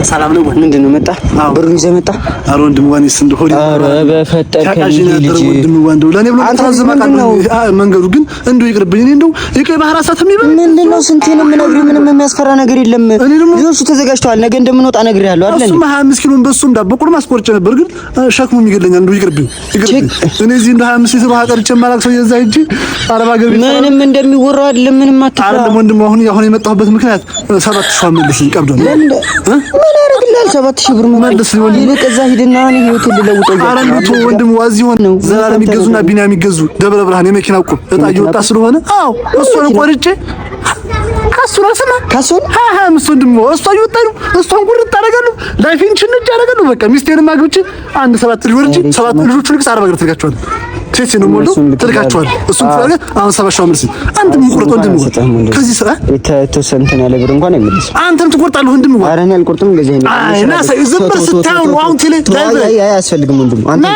ሰላም ነው። ምንድነው መጣ? ብሩን ይዘህ መጣ? ኧረ ወንድም ዋንስ እንደሆነ ኧረ በፈጠርከኝ ልጅ ወንድም ዋንዶ ለኔ ብሎ ታዘማቃለሁ። መንገዱ ግን እንደው ይቅርብኝ። እኔ እንደው የቀይ ባህር አሳት የሚበል ምንድነው? ስንቴ ነው የምነግርህ? ምንም የሚያስፈራ ነገር የለም። ልጆቹ ተዘጋጅተዋል። ነገ እንደምንወጣ ነግሬሃለሁ አይደል? እሱማ 25 ኪሎን በሱም ዳቦ ቁርማ አስቆርጬ ነበር፣ ግን ሸክሙ ይገለኛል። እንደው ይቅርብኝ። እኔ እዚህ እንደው 25 ሊትር ውሃ ቀርጬ ማላክ ሰው የዛ ሂጅ አረብ ሀገር ምንም እንደሚወራው አይደለም። ምንም አትፈራ አይደለም ወንድም። አሁን የመጣሁበት ምክንያት 7000 መልስኝ ቀብዶ ነው። ምን አደረግልሃል? 7000 ብር መልስ ወንድም። ይልቅ እዛ ሂድና እኔ ህይወቴን ልለውጠው። ኧረ እንደው ወንድም ዋዚ ሆነ ዘላለም ይገዙና ቢና የሚገዙ ደብረ ብርሃን የመኪና ቁም እጣ እየወጣ ስለሆነ አዎ እሱን ቆርጬ ካሱን አሰማ ካሱን ወንድም እሷ እየወጣ ነው። እሷን ቁርጥ አደርጋለሁ። ላይፊን ችንጅ አደርጋለሁ። በቃ ሚስቴንም አግብቼ አንድ 7 ልጅ ወርጄ 7 ልጆቹን ልክስ አረብ ሀገር ትልካቸዋለሁ። ሴት ነው ሞልቶ ትልካቸዋለሁ። እሱን ፍራገ አሁን 70 መልስ አንተ ምቁርጥ ወንድም ከዚህ ሰራ የተወሰንተን ያለ ብር እንኳን አይመልስም። አንተም ትቆርጣለህ ወንድም። ኧረ እኔ አልቆርጥም። እንደዚህ አይነት አይ ና ሳይ ዝም ብለህ ስታየው አሁን ቴሌ አያስፈልግም ወንድም አንተ